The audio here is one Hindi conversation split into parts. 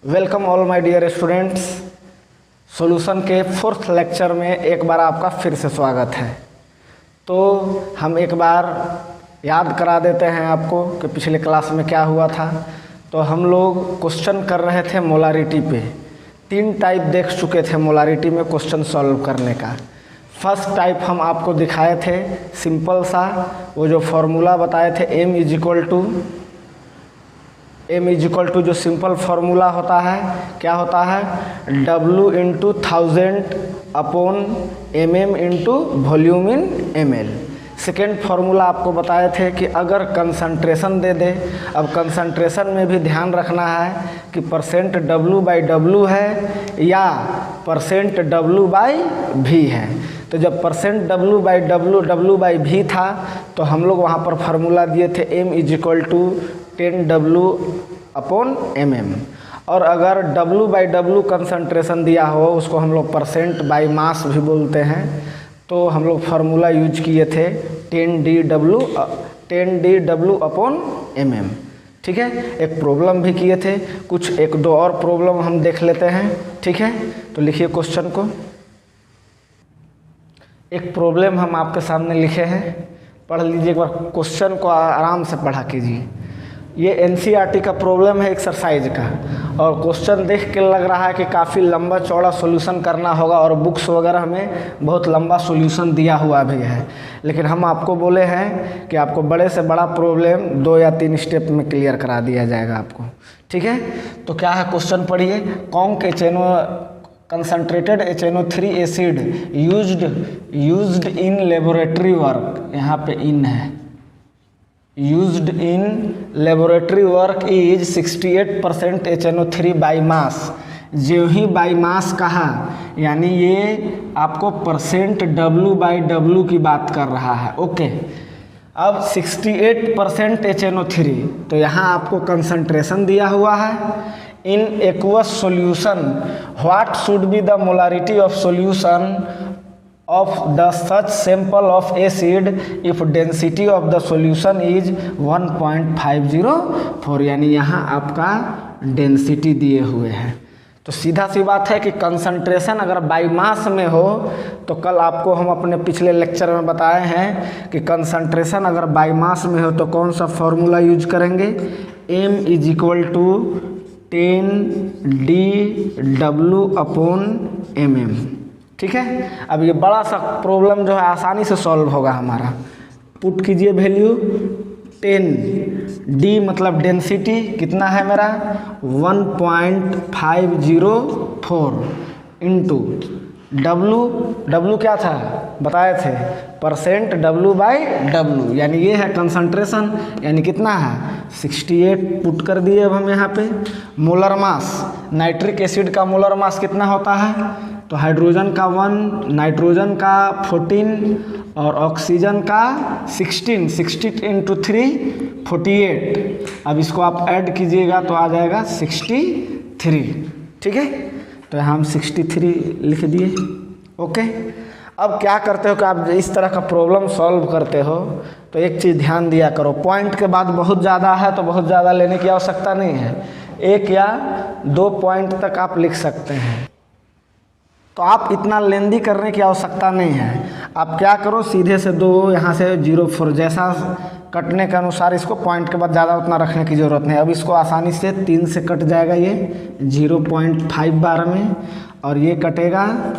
Welcome all my dear students. Solution के फोर्थ लेक्चर में एक बार आपका फिर से स्वागत है। तो हम एक बार याद करा देते हैं आपको कि पिछले क्लास में क्या हुआ था। तो हम लोग क्वेश्चन कर रहे थे मोलारिटी पे। 3 टाइप देख चुके थे मोलारिटी में क्वेश्चन सॉल्व करने का। फर्स्ट टाइप हम आपको दिखाए थे सिंपल सा, वो जो फॉर्मूला बताए थे m इज इक्वल टू जो सिंपल फार्मूला होता है क्या होता है, W into 1000 upon mm into volume in ml। Second formula आपको बताए थे कि अगर कंसंट्रेशन दे दे, अब कंसंट्रेशन में भी ध्यान रखना है कि परसेंट W/W है या परसेंट W/V है। तो जब परसेंट W/V था तो हम लोग वहाँ पर फार्मूला दिए थे m is equal to 10W upon mm। और अगर W/W कंसंट्रेशन दिया हो, उसको हम लोग परसेंट बाई मास भी बोलते हैं, तो हम लोग फार्मूला यूज किए थे 10dW अपॉन mm। ठीक है, एक प्रॉब्लम भी किए थे, कुछ 1-2 और प्रॉब्लम हम देख लेते हैं। ठीक है, तो लिखिए क्वेश्चन को। एक प्रॉब्लम हम आपके सामने लिखे हैं, पढ़ लीजिए एक बार। क्वेश्चन को आराम से पढ़ा कीजिए। ये एनसीईआरटी का प्रॉब्लम है एक्सरसाइज का, और क्वेश्चन देख के लग रहा है कि काफ़ी लंबा चौड़ा सॉल्यूशन करना होगा, और बुक्स वगैरह में बहुत लंबा सॉल्यूशन दिया हुआ भी है। लेकिन हम आपको बोले हैं कि आपको बड़े से बड़ा प्रॉब्लम 2 या 3 स्टेप में क्लियर करा दिया जाएगा आपको। ठीक है, तो क्या है क्वेश्चन पढ़िए। Concentrated HNO3 acid used in laboratory work, यहाँ पे इन है, used in laboratory work is 68% HNO3 by mass. जो ही बाई मास कहा, यानी ये आपको परसेंट W/W की बात कर रहा है। ओके, अब 68% HNO3, तो यहाँ आपको कंसंट्रेशन दिया हुआ है। In aqueous solution what should be the molarity of solution of the such sample of acid if density of the solution is 1.504, यानी यहाँ आपका डेंसिटी दिए हुए हैं। तो सीधा सी बात है कि कंसंट्रेशन अगर बाई मास में हो, तो कल आपको हम अपने पिछले लेक्चर में बताए हैं कि कंसंट्रेशन अगर बाई मास में हो तो कौन सा फॉर्मूला यूज करेंगे, m is equal to 10dW upon mm। ठीक है, अब ये बड़ा सा प्रॉब्लम जो है आसानी से सॉल्व होगा हमारा। पुट कीजिए वैल्यू 10d मतलब डेंसिटी कितना है मेरा 1.504 इंटू W क्या था बताए थे, परसेंट W/W, यानी ये है कंसंट्रेशन, यानी कितना है 68 पुट कर दिए। अब हम यहाँ पे मोलर मास, नाइट्रिक एसिड का मोलर मास कितना होता है, तो हाइड्रोजन का 1, नाइट्रोजन का 14 और ऑक्सीजन का 16, 60 इंटू 3 48। अब इसको आप ऐड कीजिएगा तो आ जाएगा 63। ठीक है, तो यहाँ हम 63 लिख दिए। ओके, अब क्या करते हो कि आप इस तरह का प्रॉब्लम सॉल्व करते हो तो एक चीज़ ध्यान दिया करो, पॉइंट के बाद बहुत ज़्यादा है तो बहुत ज़्यादा लेने की आवश्यकता नहीं है, 1 या 2 पॉइंट तक आप लिख सकते हैं। तो आप इतना लेंदी करने की आवश्यकता नहीं है। आप क्या करो, सीधे से 2 यहाँ से 0.4 जैसा कटने के अनुसार इसको, पॉइंट के बाद ज़्यादा उतना रखने की ज़रूरत नहीं। अब इसको आसानी से 3 से कट जाएगा ये 0.5 बार में, और ये कटेगा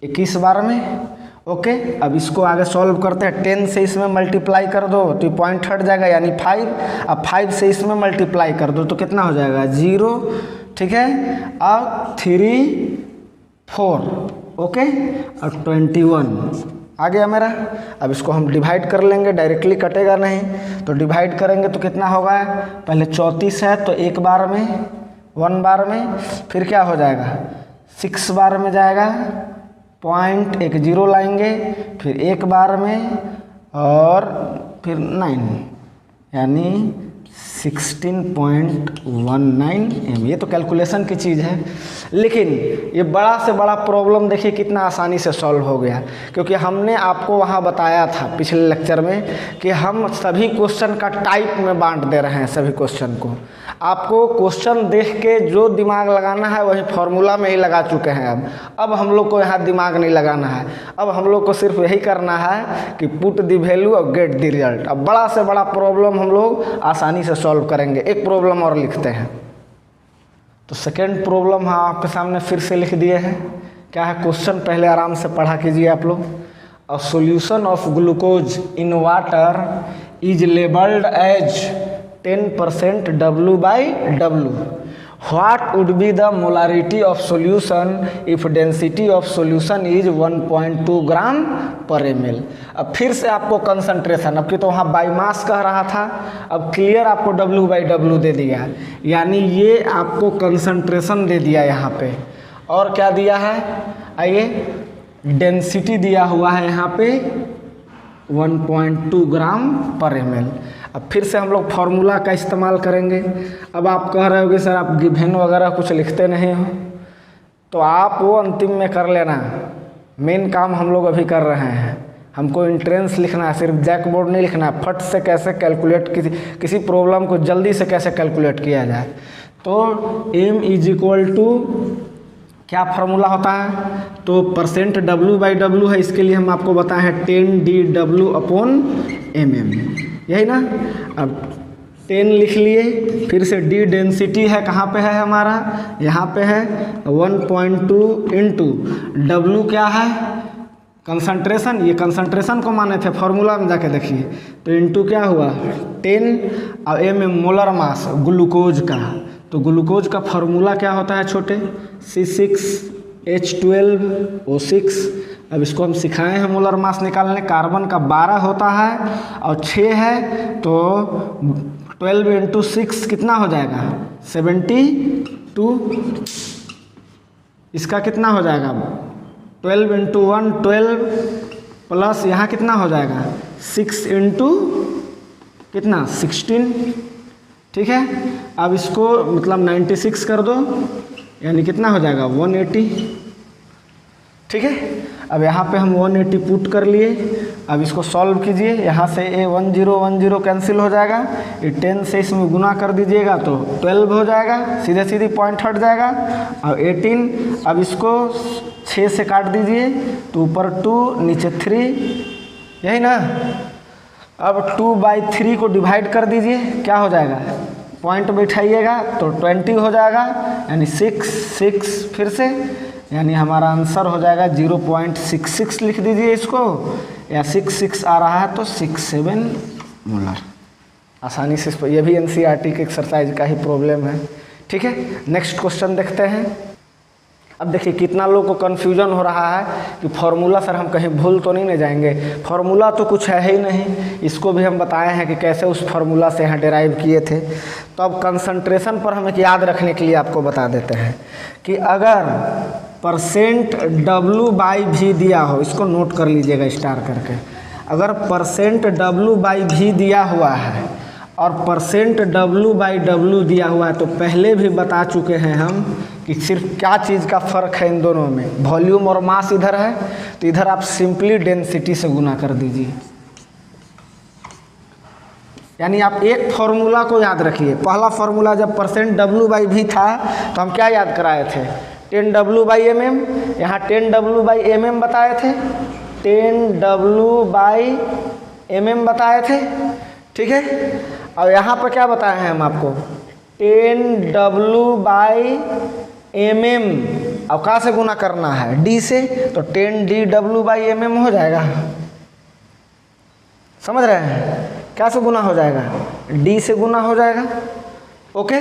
21 बार में। ओके, अब इसको आगे सॉल्व करते हैं। 10 से इसमें मल्टीप्लाई कर दो तो ये पॉइंट हट जाएगा, यानी 5। अब 5 से इसमें मल्टीप्लाई कर दो तो कितना हो जाएगा 0। ठीक है, अब 3 4 ओके, और 21 आ गया मेरा। अब इसको हम डिवाइड कर लेंगे, डायरेक्टली कटेगा नहीं, तो डिवाइड करेंगे तो कितना होगा, पहले 34 है तो 1 बार में 1 बार में, फिर क्या हो जाएगा 6 बार में जाएगा, पॉइंट एक 0 लाएंगे, फिर 1 बार में, और फिर 9, यानी 16.19 m। ये तो कैलकुलेशन की चीज़ है, लेकिन ये बड़ा से बड़ा प्रॉब्लम देखिए कितना आसानी से सॉल्व हो गया, क्योंकि हमने आपको वहाँ बताया था पिछले लेक्चर में कि हम सभी क्वेश्चन का टाइप में बांट दे रहे हैं सभी क्वेश्चन को। आपको क्वेश्चन देख के जो दिमाग लगाना है वही फॉर्मूला में ही लगा चुके हैं। अब हम लोग को यहाँ दिमाग नहीं लगाना है, अब हम लोग को सिर्फ यही करना है कि पुट द वैल्यू और गेट द रिजल्ट। अब बड़ा से बड़ा प्रॉब्लम हम लोग आसानी से सॉल्व करेंगे। एक प्रॉब्लम और लिखते हैं, तो सेकेंड प्रॉब्लम हाँ आपके सामने फिर से लिख दिए हैं। क्या है क्वेश्चन, पहले आराम से पढ़ा कीजिए आप लोग। A solution of glucose in water is labelled as 10% W/W. What would be the molarity of solution if density of solution is 1.2 ग्राम पर ml? अब फिर से आपको कंसंट्रेशन, अब कि तो वहाँ बाई मास कह रहा था, अब क्लियर आपको W/W दे दिया, यानी ये आपको कंसंट्रेशन दे दिया यहाँ पे। और क्या दिया है, आइए डेंसिटी दिया हुआ है यहाँ पे 1.2 ग्राम पर ml। अब फिर से हम लोग फार्मूला का इस्तेमाल करेंगे। अब आप कह रहे होगे सर आप गिवन वगैरह कुछ लिखते नहीं हो, तो आप वो अंतिम में कर लेना, मेन काम हम लोग अभी कर रहे हैं। हमको इंट्रेंस लिखना है, सिर्फ जैक बोर्ड नहीं लिखना है, फट से कैसे कैलकुलेट किसी प्रॉब्लम को जल्दी से कैसे कैलकुलेट किया जाए। तो m = क्या फार्मूला होता है, तो परसेंट W/W है, इसके लिए हम आपको बताए हैं 10dW/mm, यही ना। अब 10 लिख लिए, फिर से d डेंसिटी है, कहाँ पे है हमारा, यहाँ पे है 1.2 इंटू W क्या है, कंसंट्रेशन, ये कंसंट्रेशन को माने थे, फार्मूला में जाके देखिए, तो इंटू क्या हुआ 10 और m मोलर मास ग्लूकोज का। तो ग्लूकोज का फार्मूला क्या होता है छोटे, C6H12O6। अब इसको हम सिखाए हैं मोलर मास निकालने। कार्बन का 12 होता है और 6 है, तो 12 × 6 कितना हो जाएगा 72। इसका कितना हो जाएगा 12 × 1 12 प्लस यहाँ कितना हो जाएगा 6 × कितना 16, ठीक है। अब इसको मतलब 96 कर दो, यानी कितना हो जाएगा 180, ठीक है। अब यहाँ पे हम 180 पुट कर लिए। अब इसको सॉल्व कीजिए, यहाँ से ये 10 कैंसिल हो जाएगा, ये 10 से इसमें गुना कर दीजिएगा तो 12 हो जाएगा, सीधे सीधे पॉइंट हट जाएगा। अब 18, अब इसको 6 से काट दीजिए, तो ऊपर 2 नीचे 3, यही ना। अब 2/3 को डिवाइड कर दीजिए, क्या हो जाएगा, पॉइंट बैठाइएगा तो 20 हो जाएगा, यानी 6 फिर से, यानी हमारा आंसर हो जाएगा 0.66 लिख दीजिए इसको, या 6 आ रहा है तो 67 मोलर। आसानी से ये भी NCERT के एक्सरसाइज का ही प्रॉब्लम है, ठीक है। नेक्स्ट क्वेश्चन देखते हैं। अब देखिए कितना लोग को कन्फ्यूजन हो रहा है कि फार्मूला सर हम कहीं भूल तो नहीं जाएंगे, फार्मूला तो कुछ है ही नहीं। इसको भी हम बताए हैं कि कैसे उस फार्मूला से यहाँ डेराइव किए थे। तो अब कंसंट्रेशन पर हमें याद रखने के लिए आपको बता देते हैं कि अगर परसेंट W/V दिया हो, इसको नोट कर लीजिएगा स्टार करके। अगर परसेंट W/V दिया हुआ है और परसेंट W/W दिया हुआ है, तो पहले भी बता चुके हैं हम कि सिर्फ क्या चीज़ का फ़र्क है इन दोनों में, वॉल्यूम और मास इधर है, तो इधर आप सिंपली डेंसिटी से गुना कर दीजिए। यानी आप एक फार्मूला को याद रखिए। पहला फार्मूला जब परसेंट W/V था तो हम क्या याद कराए थे, 10W/mm, यहाँ 10W/mm बताए थे, 10W/mm बताए थे, ठीक है। और यहाँ पर क्या बताए हैं हम आपको 10W/mm, अब कहाँ से गुना करना है, D से, तो 10dW/mm हो जाएगा। समझ रहे हैं, क्या से गुना हो जाएगा, D से गुना हो जाएगा, ओके।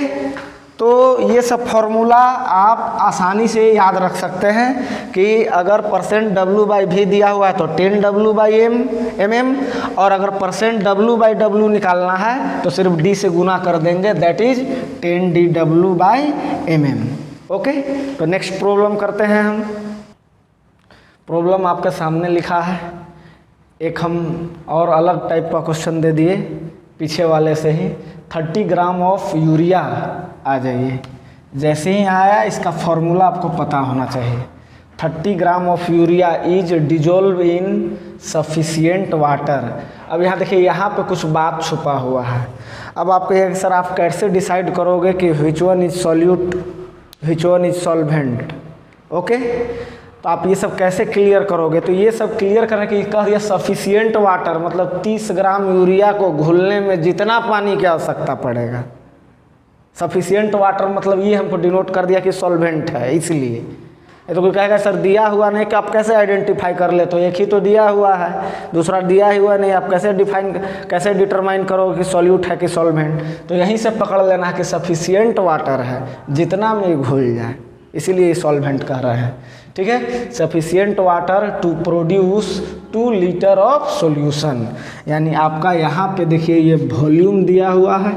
तो ये सब फार्मूला आप आसानी से याद रख सकते हैं कि अगर परसेंट W/V दिया हुआ है तो 10W/mm, और अगर परसेंट W/W निकालना है तो सिर्फ D से गुना कर देंगे, दैट इज 10dW/mm, ओके। तो नेक्स्ट प्रॉब्लम करते हैं हम। प्रॉब्लम आपके सामने लिखा है, एक हम और अलग टाइप का क्वेश्चन दे दिए पीछे वाले से ही, 30 ग्राम ऑफ यूरिया आ जाइए। जैसे ही आया इसका फॉर्मूला आपको पता होना चाहिए। 30 gram of urea is dissolve in sufficient water. अब यहाँ देखिए, यहाँ पे कुछ बात छुपा हुआ है। अब आपको ये सर आप कैसे डिसाइड करोगे कि which one is solute, which one is solvent. Okay, तो आप ये सब कैसे क्लियर करोगे? तो ये सब क्लियर करने की कह दिया सफिशिएंट वाटर, मतलब 30 ग्राम यूरिया को घुलने में जितना पानी की आवश्यकता पड़ेगा। सफिशिएंट वाटर मतलब ये हमको डिनोट कर दिया कि सॉल्वेंट है। इसलिए ये तो कोई कहेगा सर दिया हुआ नहीं कि आप कैसे आइडेंटिफाई कर ले, तो एक ही तो दिया हुआ है, दूसरा दिया हुआ नहीं, आप कैसे डिटरमाइन करोगे कि सॉल्यूट है कि सॉल्वेंट। तो यहीं से पकड़ लेना है कि सफिशिएंट वाटर है, जितना में घुल जाए, इसीलिए सॉल्वेंट कह रहे हैं। ठीक है, sufficient water to produce 2 litre of solution. यानी आपका यहाँ पे देखिए ये वॉल्यूम दिया हुआ है,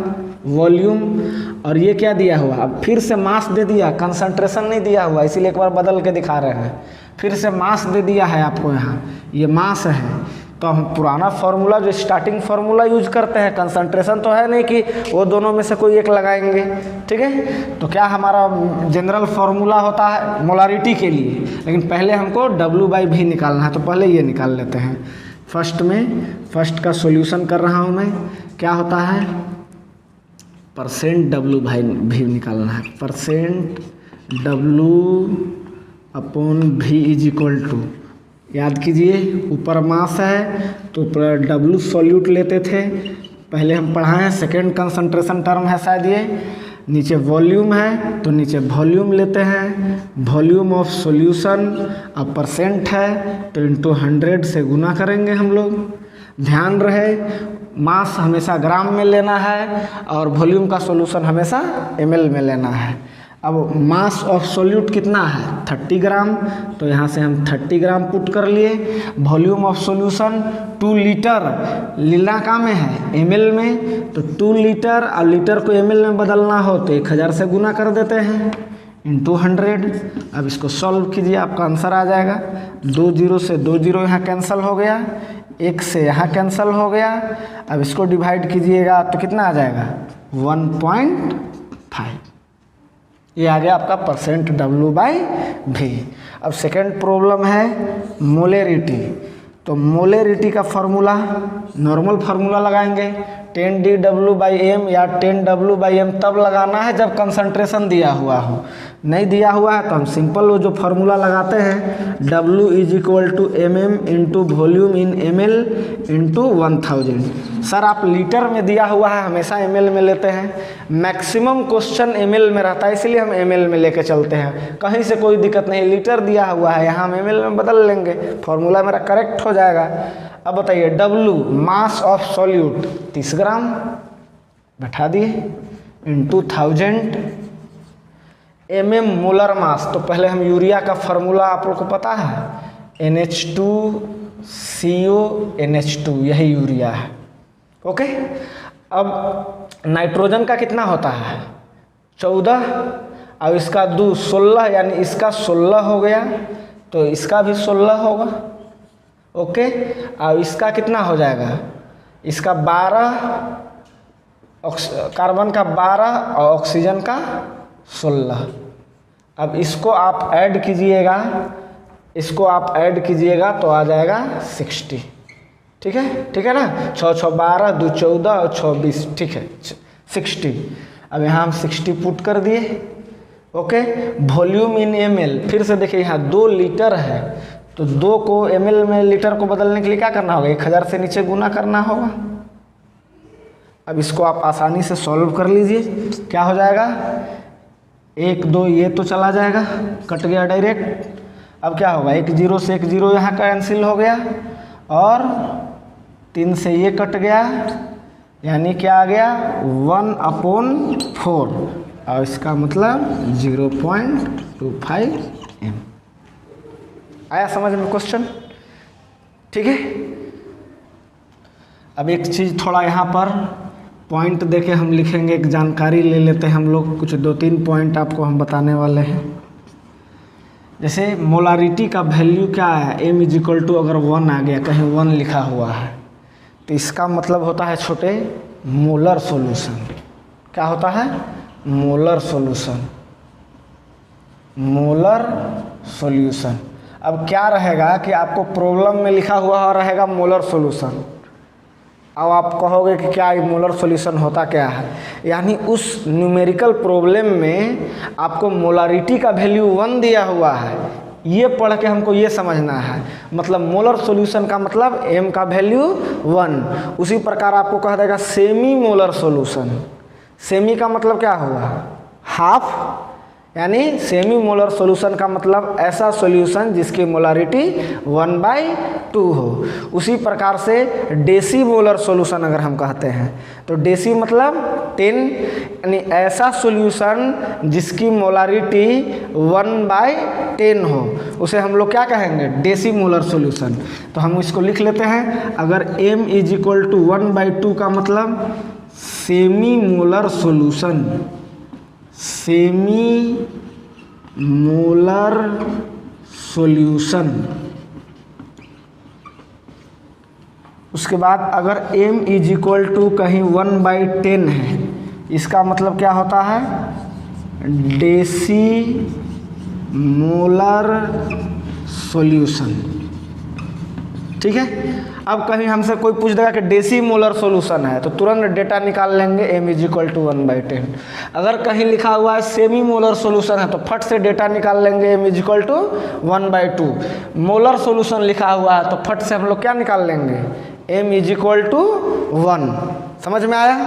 वॉल्यूम, और ये क्या दिया हुआ, अब फिर से मास दे दिया, कंसंट्रेशन नहीं दिया हुआ, इसीलिए एक बार बदल के दिखा रहे हैं। फिर से मास दे दिया है आपको, यहाँ ये मास है। तो हम पुराना फार्मूला जो स्टार्टिंग फार्मूला यूज करते हैं, कंसंट्रेशन तो है नहीं कि वो दोनों में से कोई एक लगाएंगे। ठीक है, तो क्या हमारा जनरल फार्मूला होता है मोलारिटी के लिए, लेकिन पहले हमको W/V निकालना है। तो पहले ये निकाल लेते हैं। फर्स्ट का सॉल्यूशन कर रहा हूँ मैं, क्या होता है %W/V निकालना है। %W/V इज इक्वल टू, याद कीजिए ऊपर मास है तो W सॉल्यूट लेते थे, पहले हम पढ़ाए हैं, सेकेंड कंसंट्रेशन टर्म है शायद ये। नीचे वॉल्यूम है तो नीचे वॉल्यूम लेते हैं, वॉल्यूम ऑफ सॉल्यूशन। अब परसेंट है तो इंटू 100 से गुना करेंगे हम लोग। ध्यान रहे मास हमेशा ग्राम में लेना है और वॉल्यूम का सॉल्यूशन हमेशा ml में लेना है। अब मास ऑफ सॉल्यूट कितना है 30 ग्राम, तो यहाँ से हम 30 ग्राम पुट कर लिए। वॉल्यूम ऑफ सॉल्यूशन 2 लीटर, लीला का में है ml में, तो 2 लीटर, और लीटर को ml में बदलना हो तो 1000 से गुना कर देते हैं इंटू 100। अब इसको सॉल्व कीजिए, आपका आंसर आ जाएगा। 2 0 से 2 0 यहाँ कैंसिल हो गया, 1 से यहाँ कैंसिल हो गया। अब इसको डिवाइड कीजिएगा तो कितना आ जाएगा 1.5। ये आ गया आपका %W/V। अब सेकेंड प्रॉब्लम है मोलेरिटी। तो मोलेरिटी का फार्मूला नॉर्मल फार्मूला लगाएंगे, 10dW/m या 10W/m तब लगाना है जब कंसंट्रेशन दिया हुआ हो। नहीं दिया हुआ है तो हम सिंपल वो जो फार्मूला लगाते हैं W is equal to mm into volume in ml into 1000। Sir आप लीटर में दिया हुआ है, हमेशा ml में लेते हैं, मैक्सिमम क्वेश्चन ml में रहता है, इसलिए हम ml में लेके चलते हैं। कहीं से कोई दिक्कत नहीं, लीटर दिया हुआ है, यहाँ हम ml में बदल लेंगे, फार्मूला मेरा करेक्ट हो जाएगा। अब बताइए W मास ऑफ सॉल्यूट 30 ग्राम बैठा दिए इंटू 1000, mm मोलर मास। तो पहले हम यूरिया का फार्मूला आप लोग को पता है, NH2CO NH2, यही यूरिया है। ओके, अब नाइट्रोजन का कितना होता है 14, अब इसका 2 16, यानी इसका 16 हो गया तो इसका भी 16 होगा। ओके, अब इसका कितना हो जाएगा, इसका 12, कार्बन का 12 और ऑक्सीजन का 16। अब इसको आप ऐड कीजिएगा, इसको आप ऐड कीजिएगा तो आ जाएगा 60। ठीक है ना, 6 6 12, 2 14 और 6 20, ठीक है 60। अब यहाँ हम 60 पुट कर दिए। ओके, वॉल्यूम इन ml, फिर से देखिए यहाँ 2 लीटर है तो 2 को ml में लीटर को बदलने के लिए क्या करना होगा, 1000 से नीचे गुना करना होगा। अब इसको आप आसानी से सॉल्व कर लीजिए, क्या हो जाएगा 1 2, ये तो चला जाएगा, कट गया डायरेक्ट। अब क्या होगा 1 0 से 1 0 यहाँ कैंसिल हो गया, और 3 से ये कट गया, यानी क्या आ गया 1/4, और इसका मतलब 0.25 m। आया समझ में क्वेश्चन? ठीक है, अब एक चीज़ थोड़ा यहाँ पर पॉइंट देके हम लिखेंगे, एक जानकारी ले लेते हैं हम लोग, कुछ 2-3 पॉइंट आपको हम बताने वाले हैं। जैसे मोलारिटी का वैल्यू क्या है, m इज इक्वल टू, अगर 1 आ गया, कहीं 1 लिखा हुआ है तो इसका मतलब होता है छोटे मोलर सॉल्यूशन। क्या होता है? Molar solution, molar solution. अब क्या रहेगा कि आपको प्रॉब्लम में लिखा हुआ रहेगा मोलर सॉल्यूशन। अब आप कहोगे कि क्या ये मोलर सॉल्यूशन होता क्या है? यानी उस न्यूमेरिकल प्रॉब्लम में आपको मोलारिटी का वैल्यू 1 दिया हुआ है, ये पढ़ के हमको ये समझना है। मतलब मोलर सॉल्यूशन का मतलब m का वैल्यू 1। उसी प्रकार आपको कह देगा सेमी मोलर सॉल्यूशन। सेमी का मतलब क्या हुआ? हाफ। यानी सेमी मोलर सॉल्यूशन का मतलब ऐसा सॉल्यूशन जिसकी मोलारिटी 1/2 हो। उसी प्रकार से डेसी मोलर सॉल्यूशन अगर हम कहते हैं तो डेसी मतलब 10, यानी ऐसा सॉल्यूशन जिसकी मोलारिटी 1/10 हो, उसे हम लोग क्या कहेंगे? Deci molar solution. तो हम इसको लिख लेते हैं। अगर m = 1/2 का मतलब semi molar solution, semi molar solution. उसके बाद अगर m = कहीं 1/10 है, इसका मतलब क्या होता है? Deci molar solution. ठीक है। अब कहीं हमसे कोई पूछ देगा कि डेसी मोलर सॉल्यूशन है तो तुरंत डेटा निकाल लेंगे m = 1/10। अगर कहीं लिखा हुआ है सेमी मोलर सॉल्यूशन है तो फट से डेटा निकाल लेंगे m = 1/2। मोलर सॉल्यूशन लिखा हुआ है तो फट से हम लोग क्या निकाल लेंगे? m = 1। समझ में आया?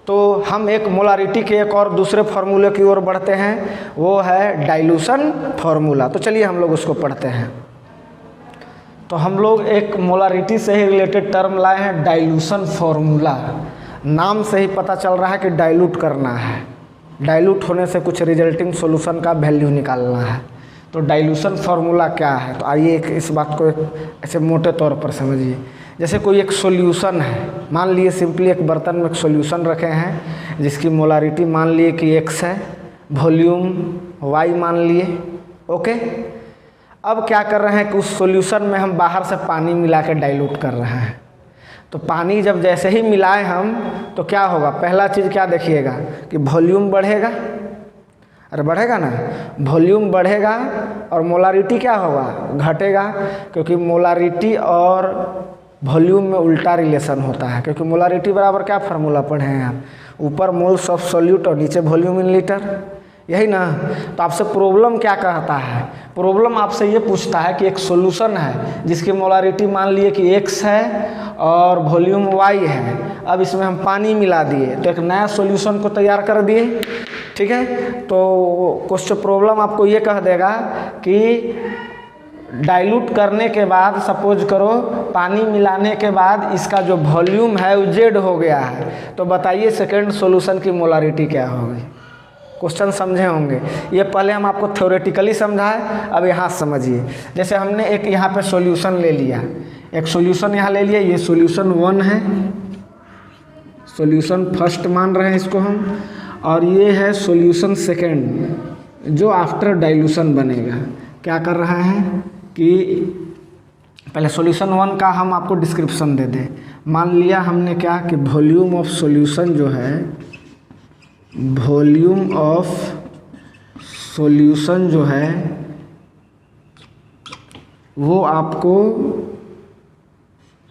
तो हम एक मोलारिटी के एक और दूसरे फार्मूले की ओर बढ़ते हैं, वो है डाइल्यूशन फार्मूला। तो चलिए हम लोग उसको पढ़ते हैं। तो हम लोग एक मोलारिटी से ही रिलेटेड टर्म लाए हैं, डाइल्यूशन फार्मूला। नाम से ही पता चल रहा है कि डाइल्यूट करना है, डाइल्यूट होने से कुछ रिजल्टिंग सॉल्यूशन का वैल्यू निकालना है। तो डाइल्यूशन फार्मूला क्या है? तो आइए इस बात को ऐसे मोटे तौर पर समझिए। जैसे कोई एक सॉल्यूशन है, मान लिए सिंपली एक बर्तन में एक सॉल्यूशन रखे हैं जिसकी मोलारिटी मान लिए कि x है, वॉल्यूम y मान लिए। ओके। अब क्या कर रहे हैं कि उस सॉल्यूशन में हम बाहर से पानी मिला के डाइल्यूट कर रहे हैं। तो पानी जब जैसे ही मिलाए हम तो क्या होगा? पहला चीज़ क्या देखिएगा कि वॉल्यूम बढ़ेगा। अरे बढ़ेगा ना, वॉल्यूम बढ़ेगा और मोलारिटी क्या होगा? घटेगा, क्योंकि मोलारिटी और वॉल्यूम में उल्टा रिलेशन होता है। क्योंकि मोलारिटी बराबर क्या फार्मूला पढ़े हैं आप? ऊपर मोल्स ऑफ सॉल्यूट और नीचे वॉल्यूम इन लीटर, यही ना। तो आपसे प्रॉब्लम क्या कहता है? प्रॉब्लम आपसे ये पूछता है कि एक सॉल्यूशन है जिसकी मोलारिटी मान लिए कि x है और वॉल्यूम y है। अब इसमें हम पानी मिला दिए तो एक नया सॉल्यूशन को तैयार कर दिए। ठीक है। तो क्वेश्चन प्रॉब्लम आपको ये कह देगा कि डाइल्यूट करने के बाद सपोज करो पानी मिलाने के बाद इसका जो वॉल्यूम है वो z हो गया है, तो बताइए सेकेंड सॉल्यूशन की मोलारिटी क्या होगी? क्वेश्चन समझे होंगे। ये पहले हम आपको थ्योरेटिकली समझाए, अब यहाँ समझिए। जैसे हमने एक यहाँ पे सॉल्यूशन ले लिया, एक सॉल्यूशन यहाँ ले लिया, ये सॉल्यूशन 1 है, सॉल्यूशन फर्स्ट मान रहे हैं इसको हम, और ये है सॉल्यूशन सेकेंड जो आफ्टर डाइल्यूशन बनेगा। क्या कर रहा है कि पहले सॉल्यूशन 1 का हम आपको डिस्क्रिप्शन दे दें। मान लिया हमने क्या कि वॉल्यूम ऑफ सॉल्यूशन जो है, वॉल्यूम ऑफ सॉल्यूशन जो है वो आपको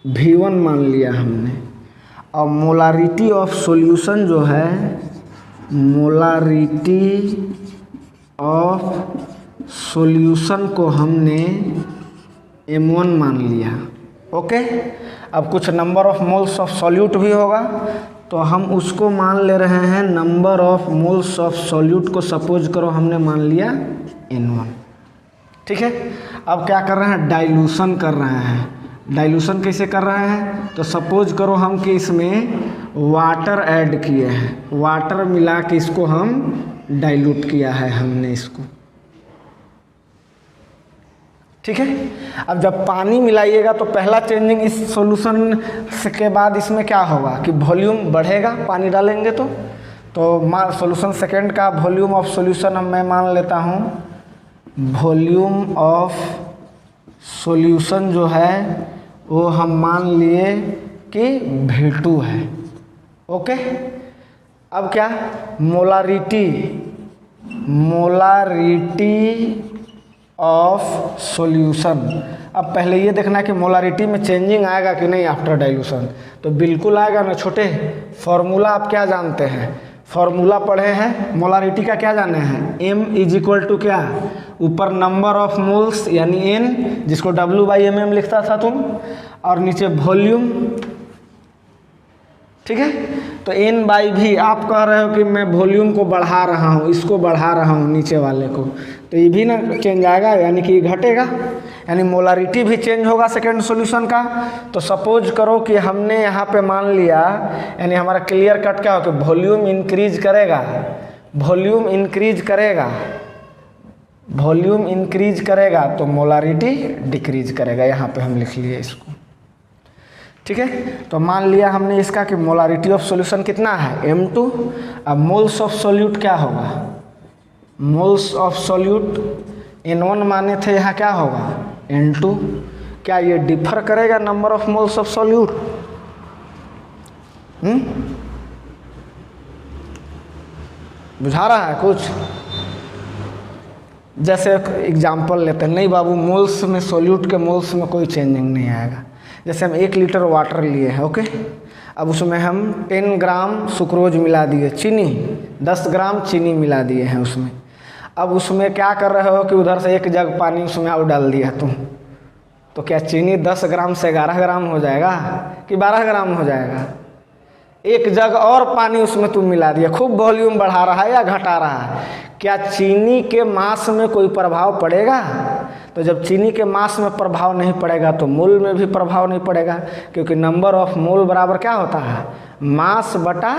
V1 मान लिया हमने, और मोलारिटी ऑफ सॉल्यूशन जो है, मोलारिटी ऑफ सॉल्यूशन को हमने M1 मान लिया। ओके। अब कुछ number of moles of solute भी होगा तो हम उसको मान ले रहे हैं number of moles of solute को सपोज करो हमने मान लिया N1। ठीक है। अब क्या कर रहे हैं? डाइल्यूशन कर रहे हैं। डाइल्यूशन कैसे कर रहे हैं? तो सपोज करो हम कि इसमें वाटर ऐड किए हैं, वाटर मिला के इसको हम डाइल्यूट किया है हमने इसको। ठीक है। अब जब पानी मिलाइएगा तो पहला चेंजिंग इस सॉल्यूशन के बाद इसमें क्या होगा कि वॉल्यूम बढ़ेगा, पानी डालेंगे तो सॉल्यूशन सेकेंड का वॉल्यूम ऑफ सॉल्यूशन मैं मान लेता हूँ, वॉल्यूम ऑफ सॉल्यूशन जो है वो हम मान लिए कि V2 है। ओके। अब क्या, मोलारिटी ऑफ सॉल्यूशन। अब पहले ये देखना है कि मोलारिटी में चेंजिंग आएगा कि नहीं आफ्टर डाइल्यूशन। तो बिल्कुल आएगा ना छोटे। फॉर्मूला आप क्या जानते हैं, फॉर्मूला पढ़े हैं, मोलारिटी का क्या जाने हैं, m इज इक्वल टू क्या, ऊपर नंबर ऑफ मोल्स यानी n, जिसको W/mm लिखता था तुम, और नीचे वॉल्यूम। ठीक है, तो n/v। आप कह रहे हो कि मैं वॉल्यूम को बढ़ा रहा हूँ, इसको बढ़ा रहा हूँ नीचे वाले को, तो ये भी ना चेंज आएगा, यानी कि घटेगा, यानी मोलारिटी भी चेंज होगा सेकेंड सॉल्यूशन का। तो सपोज करो कि हमने यहाँ पे मान लिया, यानी हमारा क्लियर कट क्या हो कि वॉल्यूम इंक्रीज करेगा, वॉल्यूम इंक्रीज करेगा, वॉल्यूम इंक्रीज करेगा तो मोलारिटी डिक्रीज करेगा। यहाँ पे हम लिख लिए इसको। ठीक है, तो मान लिया हमने इसका कि मोलारिटी ऑफ सॉल्यूशन कितना है, m2। अब मोल्स ऑफ सॉल्यूट क्या होगा, मोल्स ऑफ सॉल्यूट n1 माने थे, यहाँ क्या होगा n2। क्या ये डिफर करेगा number of moles of solute? बुझा रहा है कुछ? जैसे एग्जाम्पल लेते हैं, नहीं बाबू मोल्स में, सॉल्यूट के मोल्स में कोई चेंजिंग नहीं आएगा। जैसे हम 1 लीटर वाटर लिए हैं, ओके, अब उसमें हम 10 ग्राम सुक्रोज मिला दिए, चीनी 10 ग्राम चीनी मिला दिए हैं उसमें। अब उसमें क्या कर रहे हो कि उधर से 1 जग पानी उसमें और डाल दिया तुम, तो क्या चीनी 10 ग्राम से 11 ग्राम हो जाएगा कि 12 ग्राम हो जाएगा? 1 जग और पानी उसमें तुम मिला दिया, खूब वॉल्यूम बढ़ा रहा है या घटा रहा है? क्या चीनी के मास में कोई प्रभाव पड़ेगा? तो जब चीनी के मास में प्रभाव नहीं पड़ेगा तो मोल में भी प्रभाव नहीं पड़ेगा, क्योंकि नंबर ऑफ मोल बराबर क्या होता है, मास बटा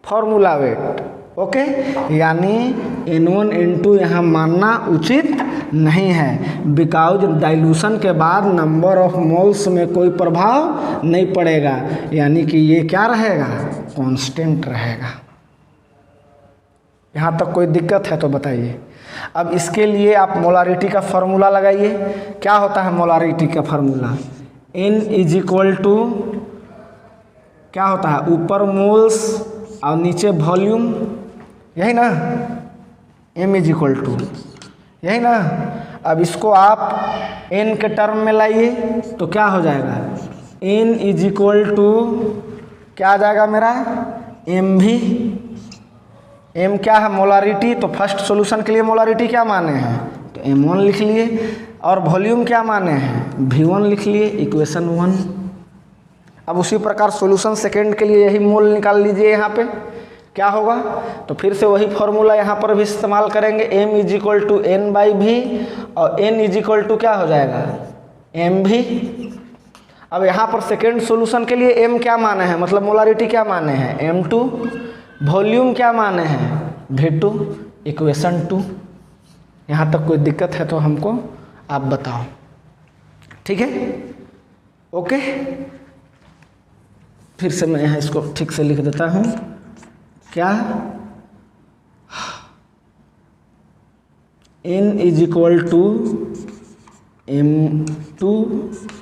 फॉर्मूला वेट। ओके, यानी n1 n2 यहाँ मानना उचित नहीं है, बिकॉज डाइल्यूशन के बाद नंबर ऑफ मोल्स में कोई प्रभाव नहीं पड़ेगा, यानी कि ये क्या रहेगा, कांस्टेंट रहेगा। यहाँ तक कोई दिक्कत है तो बताइए। अब इसके लिए आप मोलारिटी का फॉर्मूला लगाइए। क्या होता है मोलारिटी का formula, n is equal to क्या होता है, ऊपर मोल्स और नीचे वॉल्यूम, यही ना, m इज इक्वल टू, यही ना। अब इसको आप n के टर्म में लाइए तो क्या हो जाएगा, n इज इक्वल टू क्या आ जाएगा मेरा, m भी, m क्या है मोलारिटी, तो फर्स्ट सॉल्यूशन के लिए मोलारिटी क्या माने हैं, तो m1 लिख लिए, और वॉल्यूम क्या माने हैं, v1 लिख लिए, इक्वेशन 1। अब उसी प्रकार सॉल्यूशन सेकेंड के लिए यही मोल निकाल लीजिए। यहाँ पे क्या होगा, तो फिर से वही फॉर्मूला यहाँ पर भी इस्तेमाल करेंगे, m is equal to n/v, और n इज इक्वल टू क्या हो जाएगा, mv। अब यहाँ पर सेकेंड सॉल्यूशन के लिए m क्या माने हैं, मतलब मोलारिटी क्या माने हैं, m2, वॉल्यूम क्या माने हैं, v2, इक्वेशन 2। यहाँ तक कोई दिक्कत है तो हमको आप बताओ, ठीक है, ओके। फिर से मैं यहाँ इसको ठीक से लिख देता हूँ, क्या, n is equal to m2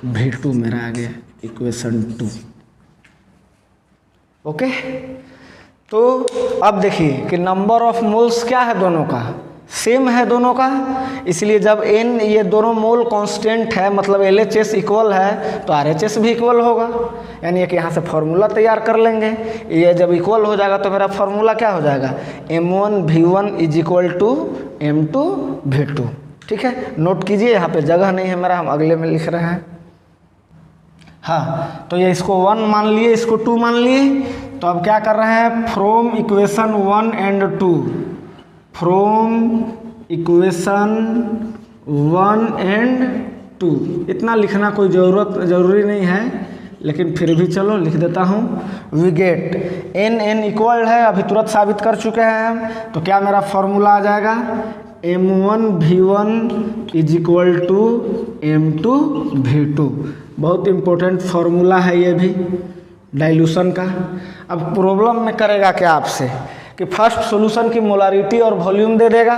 v2 मेरा आ गया, इक्वेशन 2। ओके, तो अब देखिए कि नंबर ऑफ मोल्स क्या है, दोनों का सेम है दोनों का, इसलिए जब n ये दोनों मोल कांस्टेंट है, मतलब LHS इक्वल है तो RHS भी इक्वल होगा, यानी कि यहाँ से फॉर्मूला तैयार कर लेंगे। ये जब इक्वल हो जाएगा तो मेरा फॉर्मूला क्या हो जाएगा, m1 v1 is equal to m2 v2। ठीक है, नोट कीजिए, यहाँ पे जगह नहीं है मेरा, हम अगले में लिख रहे हैं। हाँ, तो ये इसको 1 मान लिए, इसको 2 मान लिए, तो अब क्या कर रहे हैं, from equation 1 and 2, from equation 1 and 2। इतना लिखना कोई ज़रूरी नहीं है, लेकिन फिर भी चलो लिख देता हूँ। वी गेट n इक्वल है, अभी तुरंत साबित कर चुके हैं हम, तो क्या मेरा फॉर्मूला आ जाएगा, m1 v1 is equal to m2 v2। बहुत इम्पोर्टेंट फॉर्मूला है ये भी डाइल्यूशन का। अब प्रॉब्लम में करेगा क्या आपसे कि फर्स्ट सॉल्यूशन की मोलारिटी और वॉल्यूम दे देगा,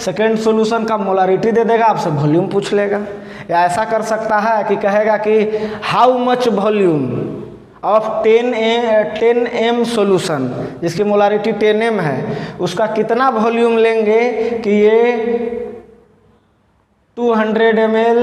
सेकेंड सॉल्यूशन का मोलारिटी दे देगा, आपसे वॉल्यूम पूछ लेगा। या ऐसा कर सकता है कि कहेगा कि how much volume, of 10m solution, जिसकी मोलारिटी 10m है, उसका कितना वॉल्यूम लेंगे कि ये 200 ml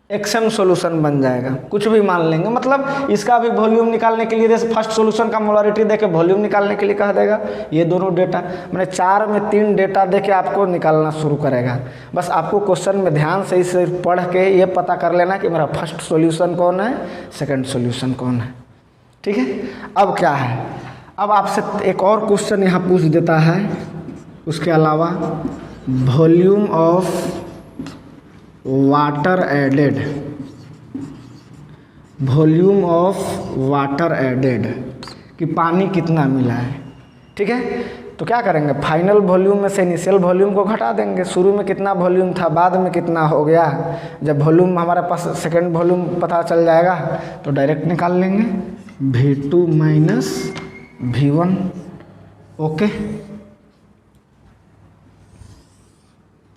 XM सॉल्यूशन बन जाएगा, कुछ भी मान लेंगे। मतलब इसका भी वॉल्यूम निकालने के लिए, जैसे फर्स्ट सॉल्यूशन का मोलारिटी देके वॉल्यूम निकालने के लिए कह देगा, ये दोनों डेटा मैंने 4 में 3 डेटा देके आपको निकालना शुरू करेगा। बस आपको क्वेश्चन में ध्यान से इसे पढ़ के ये पता कर लेना कि मेरा फर्स्ट सॉल्यूशन कौन है, सेकंड सॉल्यूशन कौन है। ठीक है, अब क्या है, अब आपसे एक और क्वेश्चन यहाँ पूछ देता है उसके अलावा, volume of water added, volume of water added, कि पानी कितना मिला है। ठीक है, तो क्या करेंगे, फाइनल वॉल्यूम में से इनिशियल वॉल्यूम को घटा देंगे। शुरू में कितना वॉल्यूम था, बाद में कितना हो गया। जब वॉल्यूम हमारे पास सेकेंड वॉल्यूम पता चल जाएगा तो डायरेक्ट निकाल लेंगे V2 माइनस V1। ओके,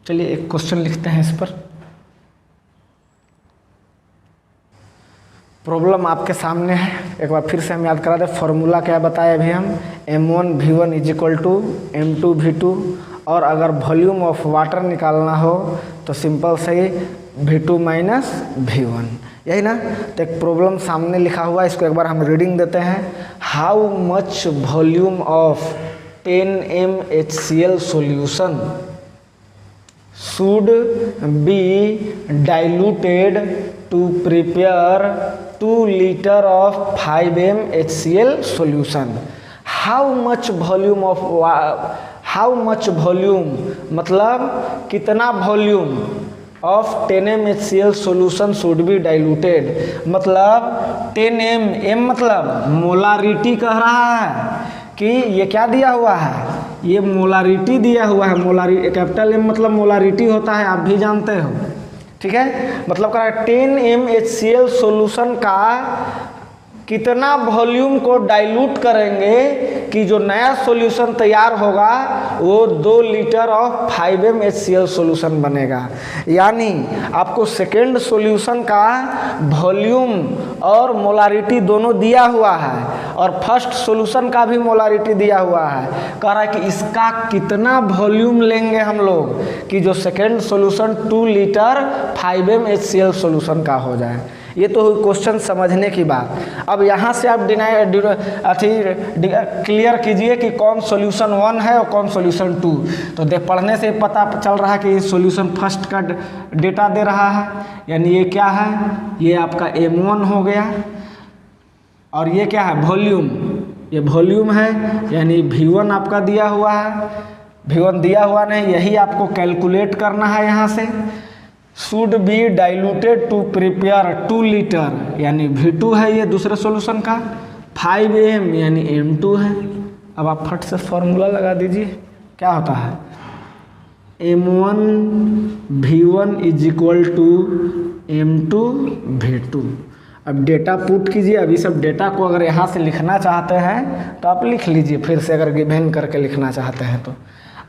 चलिए एक क्वेश्चन लिखते हैं इस पर। प्रॉब्लम आपके सामने है, एक बार फिर से हम याद करा दें। फॉर्मूला क्या बताए अभी हम, M1 V1 is equal to M2 V2, और अगर वॉल्यूम ऑफ वाटर निकालना हो तो सिंपल सही V2 माइनस V1, यही ना। तो एक प्रॉब्लम सामने लिखा हुआ है, इसको एक बार हम रीडिंग देते हैं। How much volume of 10m HCl solution should be diluted to prepare 2 liter of 5m HCl solution। how much volume मतलब कितना volume of 10m HCl solution should be diluted, मतलब 10m, m मतलब मोलारिटी कह रहा है कि ये क्या दिया हुआ है, ये मोलारिटी दिया हुआ है। मोलारिटी कैपिटल M मतलब मोलारिटी होता है, आप भी जानते हो। ठीक है, मतलब कह रहा है 10m HCl सॉल्यूशन का कितना वॉल्यूम को डाइल्यूट करेंगे कि जो नया सॉल्यूशन तैयार होगा वो 2 litre of 5m HCl solution बनेगा। यानी आपको सेकेंड सॉल्यूशन का वॉल्यूम और मोलारिटी दोनों दिया हुआ है, और फर्स्ट सॉल्यूशन का भी मोलारिटी दिया हुआ है। कह रहा है कि इसका कितना वॉल्यूम लेंगे हम लोग कि जो second solution 2 litre 5m HCl solution का हो जाए। ये तो क्वेश्चन समझने की बात। अब यहाँ से आप क्लियर कीजिए कि कौन सॉल्यूशन 1 है और कौन सॉल्यूशन 2। तो पढ़ने से पता चल रहा है कि सॉल्यूशन फर्स्ट का डेटा दे रहा है, यानी ये क्या है, ये आपका M1 हो गया, और ये क्या है, वॉल्यूम, ये वॉल्यूम है, यानी V1 आपका दिया हुआ है। V1 दिया हुआ नहीं, यही आपको कैलकुलेट करना है। यहाँ से should be diluted to prepare 2 litre, यानी V2 है ये दूसरे सॉल्यूशन का, 5m यानी M2 है। अब आप फट से फॉर्मूला लगा दीजिए, क्या होता है, M1 V1 is equal to M2 V2। अब डेटा पुट कीजिए। अभी सब डेटा को अगर यहाँ से लिखना चाहते हैं तो आप लिख लीजिए फिर से, अगर गिवन करके लिखना चाहते हैं तो।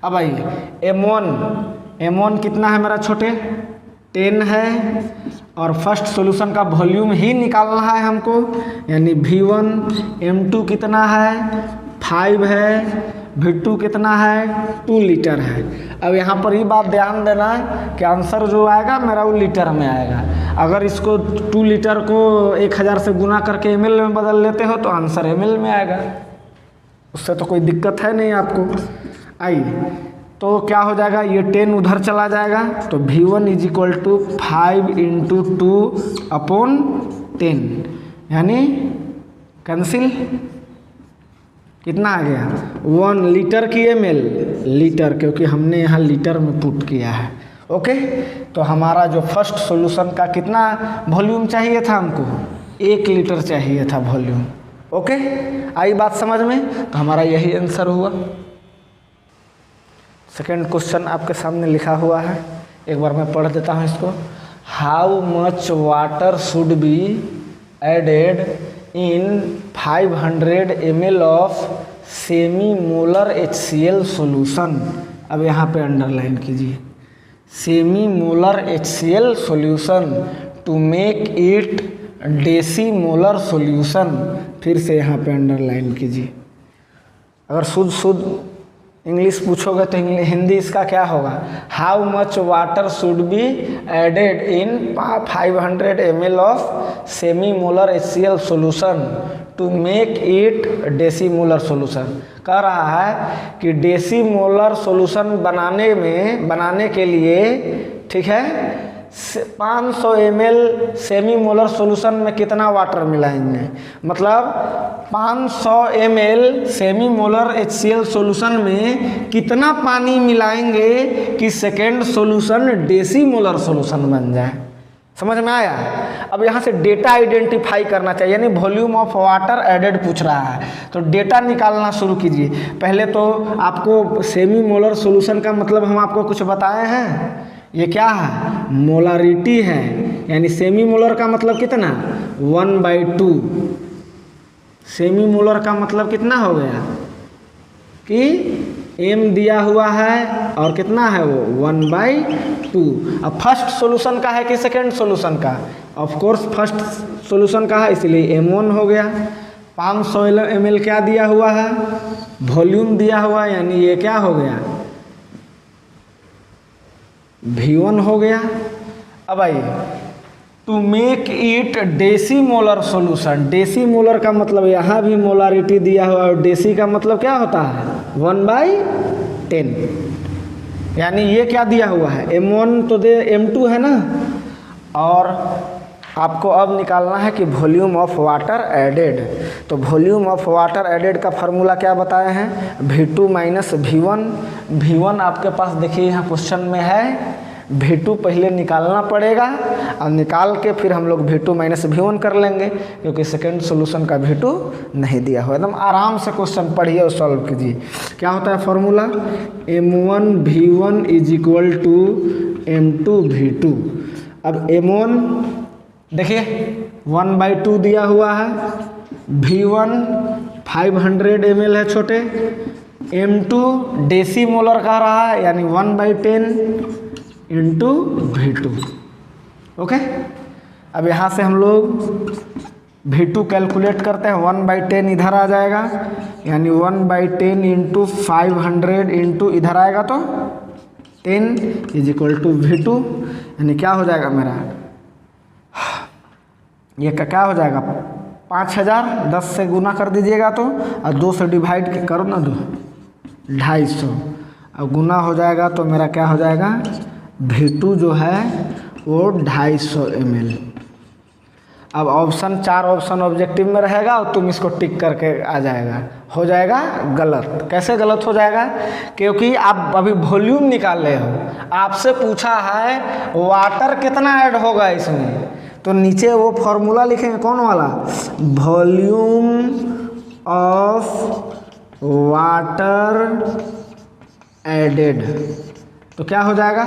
अब आइए M1 कितना है मेरा छोटे, 10 है, और फर्स्ट सॉल्यूशन का वॉल्यूम ही निकालना है हमको, यानी V1। M2 कितना है, 5 है। V2 कितना है, 2 लीटर है। अब यहाँ पर ये बात ध्यान देना कि आंसर जो आएगा मेरा वो लीटर में आएगा। अगर इसको 2 लीटर को 1000 से गुना करके ml में बदल लेते हो तो आंसर ml में आएगा, उससे तो कोई दिक्कत है नहीं आपको। आइए, तो क्या हो जाएगा, ये 10 उधर चला जाएगा, तो V1 इज इक्वल टू 5 × 2/10, यानी कैंसिल, कितना आ गया, 1 लीटर की ml, लीटर, क्योंकि हमने यहाँ लीटर में पुट किया है। ओके, तो हमारा जो फर्स्ट सॉल्यूशन का कितना वॉल्यूम चाहिए था हमको, 1 लीटर चाहिए था वॉल्यूम। ओके, आई बात समझ में, तो हमारा यही आंसर हुआ। सेकेंड क्वेश्चन आपके सामने लिखा हुआ है, एक बार मैं पढ़ देता हूँ इसको। How much water should be added in 500 ml of semi molar HCl solution. अब यहाँ पे अंडरलाइन कीजिए, semi molar HCl solution to make it decimolar solution, फिर से यहाँ पे अंडरलाइन कीजिए। अगर शुद्ध इंग्लिश पूछोगे तो हिंदी इसका क्या होगा, how much water should be added in 500 ml of semi molar HCl solution to make it decimolar solution. कह रहा है कि डेसीमोलर सोल्यूशन बनाने के लिए, ठीक है, 500 ml सेमी मोलर सोल्यूशन में कितना वाटर मिलाएंगे, मतलब 500 ml semi molar HCl solution में कितना पानी मिलाएंगे कि सेकेंड सोल्यूशन डेसीमोलर सोल्यूशन बन जाए। समझ में आया। अब यहाँ से डेटा आइडेंटिफाई करना चाहिए, यानी वॉल्यूम ऑफ वाटर एडेड पूछ रहा है तो डेटा निकालना शुरू कीजिए। पहले तो आपको सेमी मोलर सोल्यूशन का मतलब हम आपको कुछ बताए हैं, ये क्या है, मोलारिटी है, यानी सेमी मोलर का मतलब कितना, 1/2। सेमी मोलर का मतलब कितना हो गया कि m दिया हुआ है और कितना है वो 1/2। अब फर्स्ट सॉल्यूशन का है कि सेकेंड सॉल्यूशन का, ऑफ कोर्स फर्स्ट सॉल्यूशन का है, इसलिए m1 हो गया। 500 ml क्या दिया हुआ है, वॉल्यूम दिया हुआ है, यानी ये क्या हो गया, V1 हो गया। अब आइए, to make it decimolar solution, डेसीमोलर का मतलब यहाँ भी मोलारिटी दिया हुआ है और डेसी का मतलब क्या होता है 1/10, यानी ये क्या दिया हुआ है m1 तो दे m2 है ना। और आपको अब निकालना है कि वॉल्यूम ऑफ वाटर एडेड, तो वॉल्यूम ऑफ वाटर एडेड का फार्मूला क्या बताए हैं, V2 माइनस V1। V1 आपके पास देखिए यहाँ क्वेश्चन में है, V2 पहले निकालना पड़ेगा और निकाल के फिर हम लोग V2 माइनस V1 कर लेंगे, क्योंकि सेकेंड सोल्यूशन का V2 नहीं दिया हुआ। एकदम आराम से क्वेश्चन पढ़िए और सॉल्व कीजिए। क्या होता है formula, m1 V1 is equal to m2 V2। अब m1 देखिए 1/2 दिया हुआ है, V1 500 ml है छोटे, m2 डेसीमोलर का रहा है, यानी 1/10 इंटू V2। ओके, अब यहाँ से हम लोग V2 कैलकुलेट करते हैं, 1/10 इधर आ जाएगा, यानी 1/10 इंटू 500 इंटू इधर आएगा तो 10 इज इक्वल टू V2, यानी क्या हो जाएगा मेरा, ये क्या हो जाएगा 5000, 10 से गुना कर दीजिएगा तो, और 2 से डिवाइड करो ना, 250, अब गुना हो जाएगा तो मेरा क्या हो जाएगा, V2 जो है वो 250 ml। अब ऑप्शन 4 ऑप्शन ऑब्जेक्टिव में रहेगा और तुम इसको टिक करके आ जाएगा, हो जाएगा गलत। कैसे गलत हो जाएगा, क्योंकि आप अभी वॉल्यूम निकाल रहे हो, आपसे पूछा है वाटर कितना ऐड होगा इसमें, तो नीचे वो फॉर्मूला लिखेंगे कौन वाला, वॉल्यूम ऑफ वाटर एडेड, तो क्या हो जाएगा,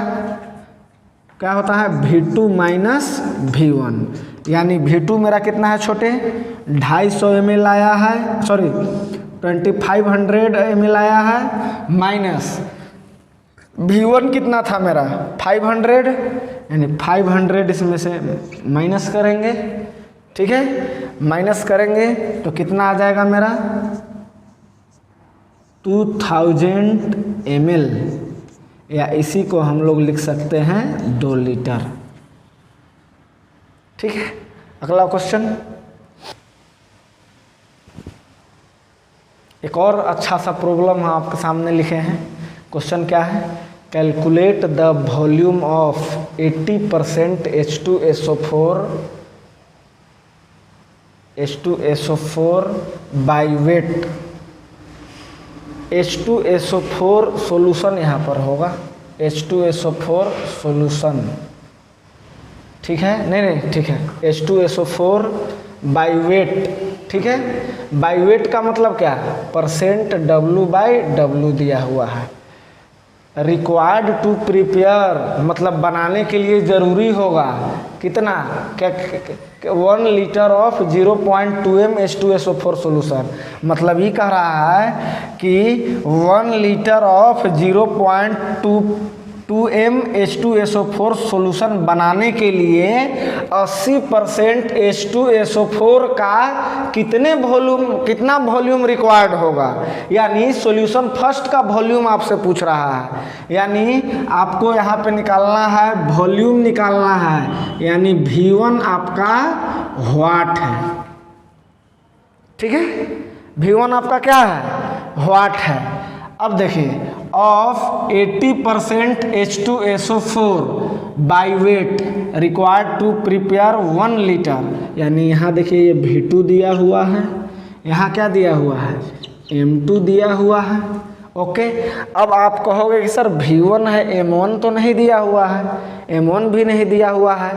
क्या होता है V2 माइनस V1, यानी V2 मेरा कितना है छोटे 250 ml आया है, सॉरी 2500 ml आया है, माइनस V1 कितना था मेरा 500, यानी 500 इसमें से माइनस करेंगे, ठीक है, माइनस करेंगे तो कितना आ जाएगा मेरा 2000 ml, या इसी को हम लोग लिख सकते हैं 2 लीटर। ठीक है, अगला क्वेश्चन, एक और अच्छा सा प्रॉब्लम हम आपके सामने लिखे हैं। क्वेश्चन क्या है, calculate the volume of 80% H2SO4 by weight. H2SO4 solution यहाँ पर होगा, H2SO4 सॉल्यूशन, ठीक है, नहीं ठीक है, H2SO4 बाय वेट, ठीक है, बाय वेट का मतलब क्या, परसेंट W/W दिया हुआ है। रिक्वायर्ड टू प्रिपेयर मतलब बनाने के लिए ज़रूरी होगा कितना, 1 litre of 0.2 m H2SO4 solution, मतलब ये कह रहा है कि 1 लीटर ऑफ 0.2 2mH2SO4 सॉल्यूशन बनाने के लिए 80% H2SO4 का कितना वॉल्यूम रिक्वायर्ड होगा, यानी सॉल्यूशन फर्स्ट का वॉल्यूम आपसे पूछ रहा है, यानी आपको यहाँ पे निकालना है वॉल्यूम निकालना है, यानी V1 आपका वाट है, ठीक है। V1 आपका क्या है, वाट है। अब देखिए of 80% H2SO4 by weight required to prepare 1 litre, यानी यहाँ देखिए ये V2 दिया हुआ है, यहाँ क्या दिया हुआ है, M2 दिया हुआ है, ओके। अब आप कहोगे कि सर V1 है, M1 तो नहीं दिया हुआ है, M1 भी नहीं दिया हुआ है।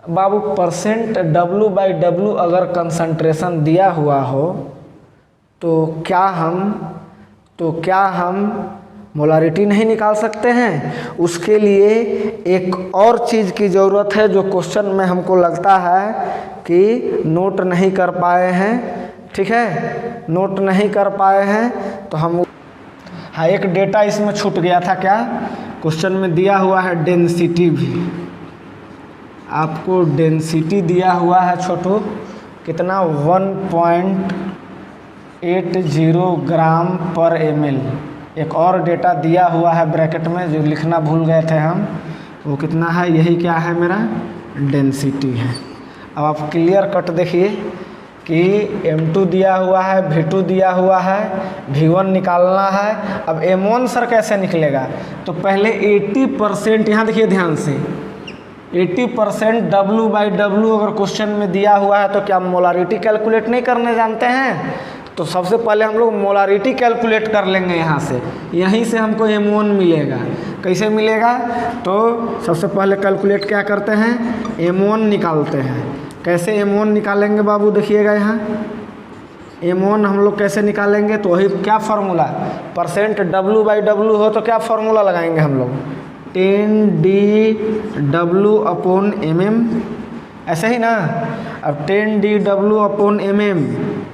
बाबू परसेंट W/W अगर कंसंट्रेशन दिया हुआ हो तो क्या हम मोलारिटी नहीं निकाल सकते हैं? उसके लिए एक और चीज़ की ज़रूरत है जो क्वेश्चन में हमको लगता है कि नोट नहीं कर पाए हैं, ठीक है, नोट नहीं कर पाए हैं तो हम, हाँ एक डेटा इसमें छूट गया था, क्या क्वेश्चन में दिया हुआ है डेंसिटी भी, आपको डेंसिटी दिया हुआ है छोटू कितना 1.80 ग्राम पर ml। एक और डेटा दिया हुआ है ब्रैकेट में जो लिखना भूल गए थे हम, वो कितना है, यही क्या है मेरा डेंसिटी है। अब आप क्लियर कट देखिए कि M2 दिया हुआ है, V2 दिया हुआ है, V1 निकालना है। अब M1 सर कैसे निकलेगा, तो पहले 80% यहाँ देखिए ध्यान से 80% W/W अगर क्वेश्चन में दिया हुआ है तो क्या मोलारिटी कैलकुलेट नहीं करने जानते हैं? तो सबसे पहले हम लोग मोलारिटी कैलकुलेट कर लेंगे यहाँ से, यहीं से हमको M1 मिलेगा। कैसे मिलेगा, तो सबसे पहले कैलकुलेट क्या करते हैं, M1 निकालते हैं। कैसे M1 निकालेंगे बाबू, देखिएगा यहाँ M1 हम लोग कैसे निकालेंगे, तो वही क्या फार्मूला, परसेंट W/W हो तो क्या फार्मूला लगाएंगे हम लोग, 10dW/mm, ऐसे ही ना। अब 10dW/mm,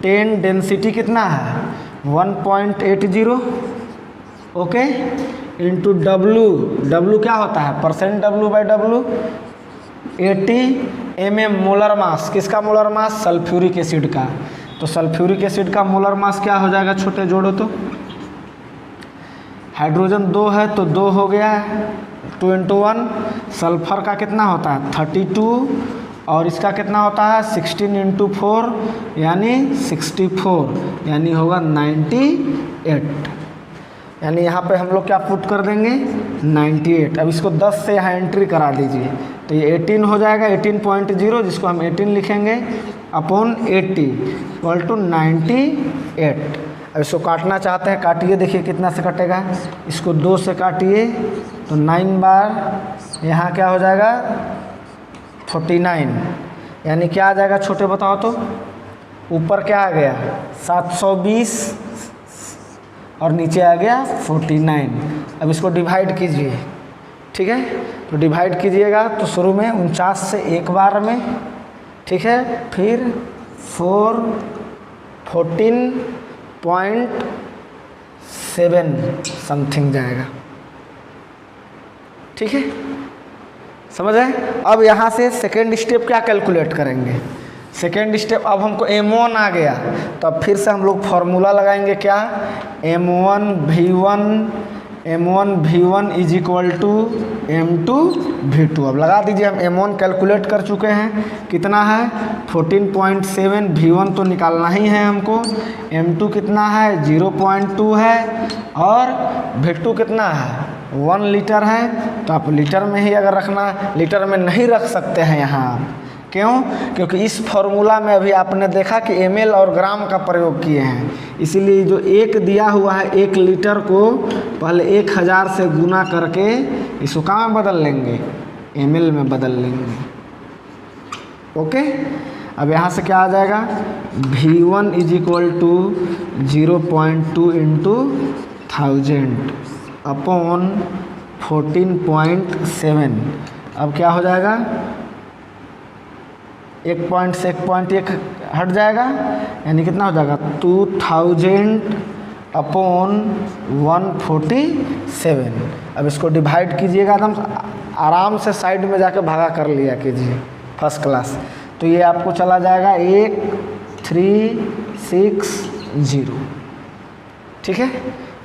10 डेंसिटी कितना है 1.80, ओके, इंटू W क्या होता है, percent W/W, 80 mm molar mass, किसका मोलर मास, सल्फ्यूरिक एसिड का। तो सल्फ्यूरिक एसिड का मोलर मास क्या हो जाएगा, छोटे जोड़ो तो, हाइड्रोजन 2 है तो 2 हो गया, 2 × 1, सल्फर का कितना होता है 32, और इसका कितना होता है 16 × 4 यानी 64, यानी होगा 98, यानी यहाँ पे हम लोग क्या पुट कर देंगे 98। अब इसको 10 से यहाँ एंट्री करा दीजिए तो ये 18 हो जाएगा, 18.0 जिसको हम 18 लिखेंगे अपॉन 80 इक्वल टू 98। अब इसको काटना चाहते हैं, काटिए, देखिए कितना से कटेगा, इसको 2 से काटिए तो 9 बार यहाँ क्या हो जाएगा 49, यानी क्या आ जाएगा छोटे बताओ तो, ऊपर क्या आ गया 720 और नीचे आ गया 49। अब इसको डिवाइड कीजिए, ठीक है, तो डिवाइड कीजिएगा तो शुरू में 49 से एक बार में, ठीक है, फिर 14.7 समथिंग जाएगा, ठीक है, समझ आए। अब यहाँ से सेकेंड स्टेप क्या कैलकुलेट करेंगे, सेकेंड स्टेप अब हमको M1 आ गया तो अब फिर से हम लोग फार्मूला लगाएंगे, क्या M1V1 is equal to M2V2। अब लगा दीजिए, हम M1 कैलकुलेट कर चुके हैं, कितना है 14.7, V1 तो निकालना ही है हमको, M2 कितना है 0.2 है, और V2 कितना है 1 लीटर है। तो आप लीटर में ही अगर रखना, लीटर में नहीं रख सकते हैं यहाँ आप, क्यों, क्योंकि इस फॉर्मूला में अभी आपने देखा कि ml और ग्राम का प्रयोग किए हैं, इसीलिए जो एक दिया हुआ है 1 लीटर को पहले 1000 से गुना करके इसको कहाँ में बदल लेंगे, ml में बदल लेंगे, ओके। अब यहाँ से क्या आ जाएगा V1 is equal to 0.2 into 1000 upon 14.7। अब क्या हो जाएगा, 1 से 1 हट जाएगा, यानी कितना हो जाएगा 2000 अपॉन 147। अब इसको डिवाइड कीजिएगा, एकदम आराम से साइड में जाकर भागा कर लिया कीजिए, फर्स्ट क्लास। तो ये आपको चला जाएगा 1360, ठीक है,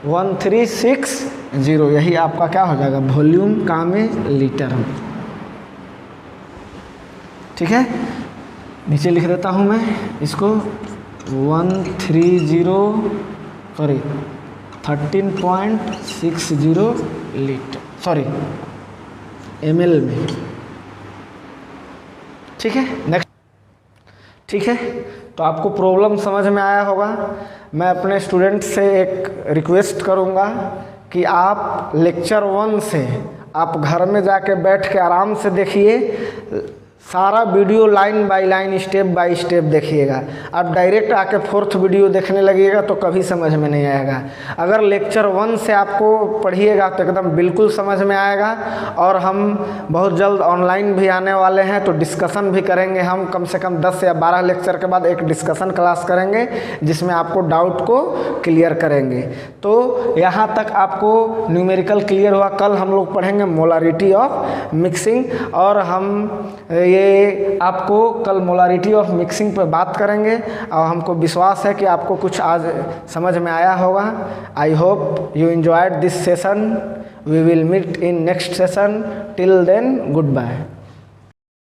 1360, यही आपका क्या हो जाएगा, वॉल्यूम का में लीटर में, ठीक है। नीचे लिख देता हूँ मैं इसको 1360 लीटर, सॉरी ml में, ठीक है। नेक्स्ट, ठीक है। तो आपको प्रॉब्लम समझ में आया होगा। मैं अपने स्टूडेंट से एक रिक्वेस्ट करूंगा कि आप लेक्चर 1 से आप घर में जाके बैठ के आराम से देखिए, सारा video line by line step by step देखिएगा। आप डायरेक्ट आके 4th वीडियो देखने लगिएगा तो कभी समझ में नहीं आएगा। अगर लेक्चर 1 से आपको पढ़िएगा तो एकदम बिल्कुल समझ में आएगा। और हम बहुत जल्द ऑनलाइन भी आने वाले हैं, तो डिस्कशन भी करेंगे। हम कम से कम 10 या 12 लेक्चर के बाद एक डिस्कशन क्लास करेंगे जिसमें आपको डाउट को क्लियर करेंगे। तो यहाँ तक आपको न्यूमेरिकल क्लियर हुआ। कल हम लोग पढ़ेंगे मोलारिटी ऑफ मिक्सिंग, और हम ये आपको कल मोलारिटी ऑफ मिक्सिंग पर बात करेंगे। और हमको विश्वास है कि आपको कुछ आज समझ में आया होगा। I hope you enjoyed this session. We will meet in next session. Till then, good bye.